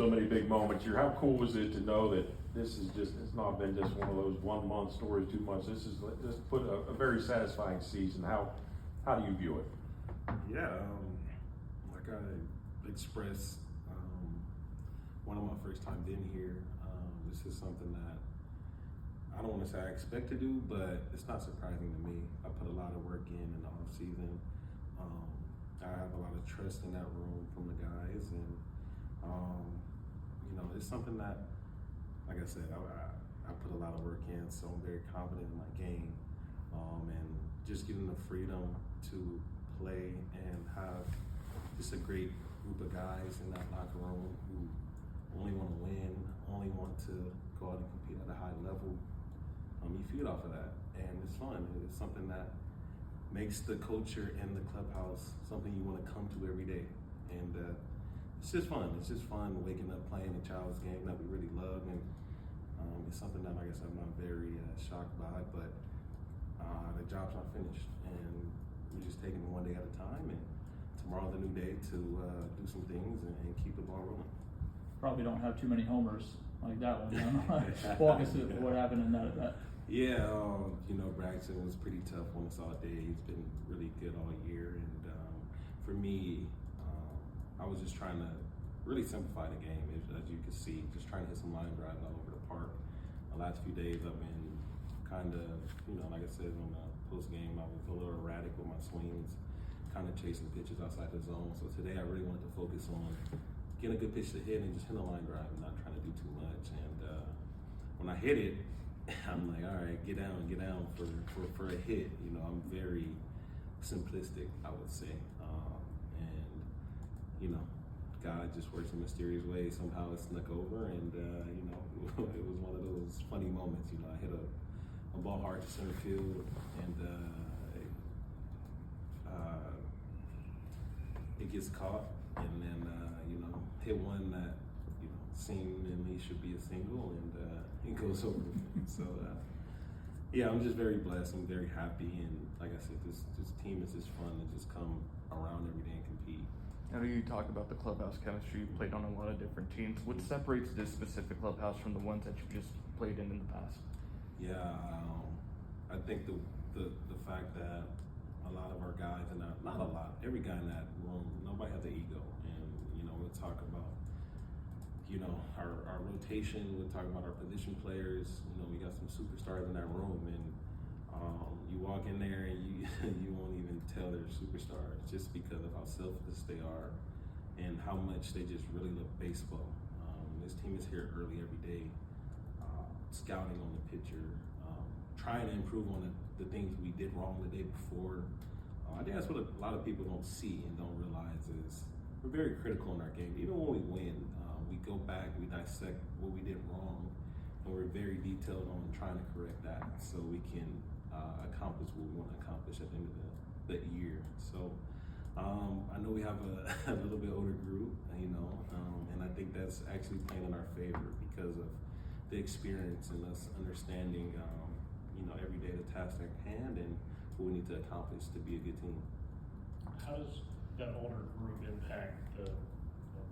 so many big moments here. How cool is it to know that this is just, it's not been just one of those 1 month stories, 2 months. This is just put a very satisfying season. How do you view it? Yeah, like I expressed one of my first time being here, this is something that I don't want to say I expect to do, but it's not surprising to me. I put a lot of work in the off season. I have a lot of trust in that room from the guys, and you know, it's something that, like I said, I put a lot of work in, so I'm very confident in my game, and just getting the freedom to play and have just a great group of guys in that locker room who only want to win, only want to go out and compete at a high level. You feed off of that, and it's fun. It's something that makes the culture in the clubhouse something you want to come to every day, and it's just fun. It's just fun waking up playing a child's game that we really love, and it's something that, like I said, I'm not very shocked by, but the job's not finished, and we're just taking it one day at a time, and tomorrow's a new day to do some things and keep the ball rolling. Probably don't have too many homers like that one. Walk us through what happened in that event. Yeah, you know, Braxton was pretty tough on us all day. He's been really good all year, and for me, I was just trying to really simplify the game, as you can see, just trying to hit some line drives all over the park. The last few days I've been kind of, you know, like I said on the post game, I was a little erratic with my swings, kind of chasing pitches outside the zone. So today I really wanted to focus on getting a good pitch to hit and just hit a line drive and not trying to do too much. And when I hit it, I'm like, all right, get down for a hit. You know, I'm very simplistic, I would say. And, you know, God just works in mysterious ways. Somehow it snuck over, and, you know, it was one of those funny moments. You know, I hit a ball hard to center field, and it gets caught, and then, you know, hit one that, you know, seemingly should be a single, and it goes over the fence. So, yeah, I'm just very blessed. I'm very happy, and like I said, this team is just fun to just come around every day and compete. I know you talk about the clubhouse chemistry. You played on a lot of different teams. What separates this specific clubhouse from the ones that you've just played in the past? Yeah, I think the fact that a lot of our guys, and not a lot, every guy in that room, nobody has an ego. And, you know, we'll talk about, you know, our rotation, we'll talk about our position players. You know, we got some superstars in that room, and you walk in there and you won't even tell they're superstars just because of how selfless they are and how much they just really love baseball. This team is here early every day, scouting on the pitcher, trying to improve on the things we did wrong the day before. I think that's what a lot of people don't see and don't realize is we're very critical in our game. Even when we win, we go back, we dissect what we did wrong, and we're very detailed on trying to correct that so we can accomplish what we want to accomplish at the end of the year. So I know we have a little bit older group, you know, and I think that's actually playing in our favor because of the experience and us understanding, you know, every day the task at hand and what we need to accomplish to be a good team. How does that older group impact the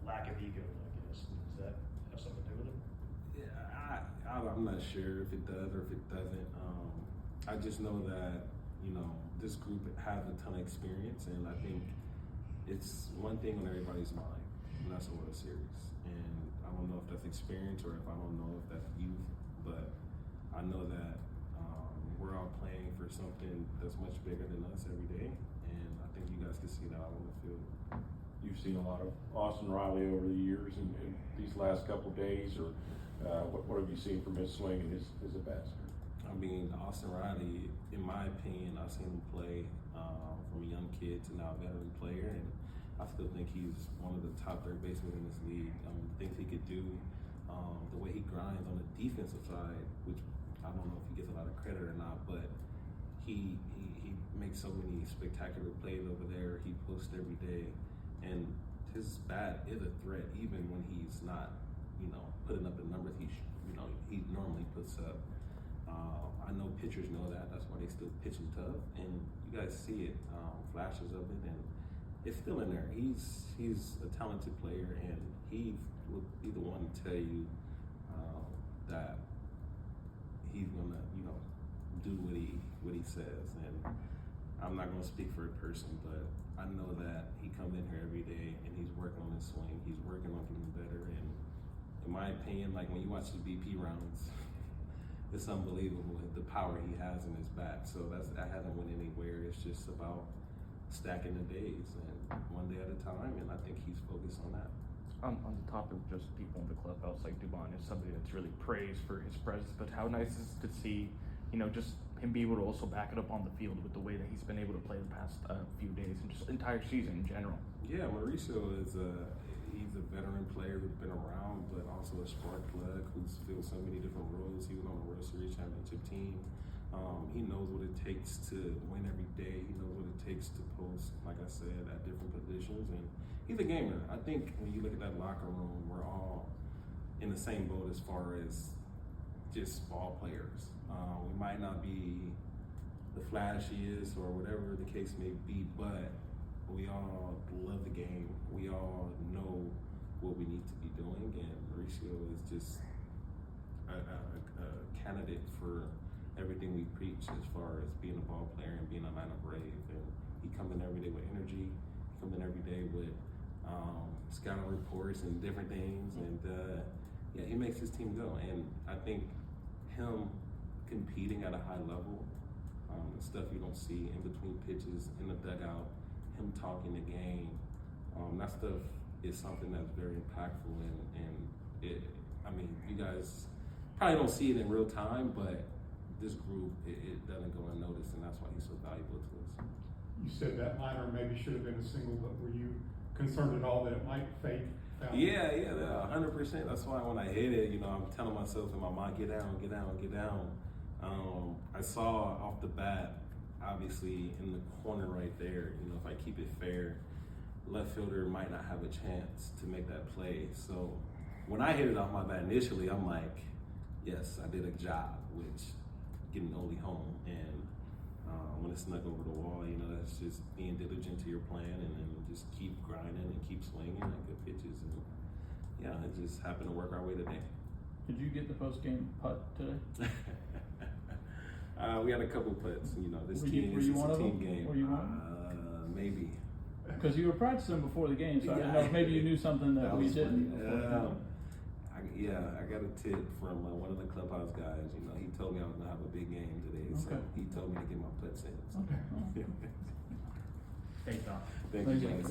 lack of ego, I guess? Does that have something to do with it? Yeah, I'm not sure if it does or if it doesn't. I just know that, you know, this group has a ton of experience, and I think it's one thing on everybody's mind, and that's a World Series. And I don't know if that's experience or if I don't know if that's youth, but I know that we're all playing for something that's much bigger than us every day, and I think you guys can see that out on the field. You've seen a lot of Austin Riley over the years and these last couple of days, or what have you seen from his swing and his at bats? I mean, Austin Riley, in my opinion, I've seen him play from a young kid to now a veteran player, and I still think he's one of the top third basemen in this league. Things he could do, the way he grinds on the defensive side, which I don't know if he gets a lot of credit or not, but he makes so many spectacular plays over there. He posts every day, and his bat is a threat even when he's not, you know, putting up the numbers he normally puts up. I know pitchers know that. That's why they still pitching tough, and you guys see it, flashes of it, and it's still in there. He's a talented player, and he will be the one to tell you that he's gonna, do what he says. And I'm not gonna speak for a person, but I know that he comes in here every day and he's working on his swing. He's working on getting better. And in my opinion, like when you watch the BP rounds, it's unbelievable the power he has in his bat. So that hasn't went anywhere. It's just about stacking the days and one day at a time. And I think he's focused on that. On the topic of just people in the clubhouse, like Dominic is somebody that's really praised for his presence, but how nice is it to see, just him be able to also back it up on the field with the way that he's been able to play the past few days and just entire season in general. Yeah, Mauricio he's a veteran player who's been around, but also a spark plug who's filled so many different roles. He was on the World Series championship team. He knows what it takes to win every day. He knows what it takes to post, like I said, at different positions. And he's a gamer. I think when you look at that locker room, we're all in the same boat as far as just ball players. We might not be the flashiest or whatever the case may be, but we all love the game. We all know what we need to be doing, and Mauricio is just a candidate for everything we preach as far as being a ball player and being a Atlanta Brave. And he comes in every day with energy. He comes in every day with scouting reports and different things, and he makes his team go. And I think him competing at a high level, the stuff you don't see in between pitches, in the dugout, him talking the game, that stuff is something that's very impactful. And you guys probably don't see it in real time, but this group, it doesn't go unnoticed, and that's why he's so valuable to us. You said that liner maybe should have been a single, but were you concerned at all that it might fade? Yeah, 100%. That's why when I hit it, I'm telling myself in my mind, get down, get down, get down. I saw off the bat, obviously in the corner right there, if I keep it fair, left fielder might not have a chance to make that play. So when I hit it off my bat initially, I'm like, yes, I did a job, which getting only home. And when it snuck over the wall, that's just being diligent to your plan and then just keep grinding and keep swinging at good pitches. And it just happened to work our way today. Did you get the post-game putt today? We had a couple putts. This Were team you is one a of team them? game. Were you one? Maybe. Because you were practicing before the game, so I didn't know if maybe you knew something that we was didn't. funny. I got a tip from one of the clubhouse guys. He told me I was gonna have a big game today, so Okay. he told me to get my putts in. So. Okay. Thanks, Don. Thank you, guys.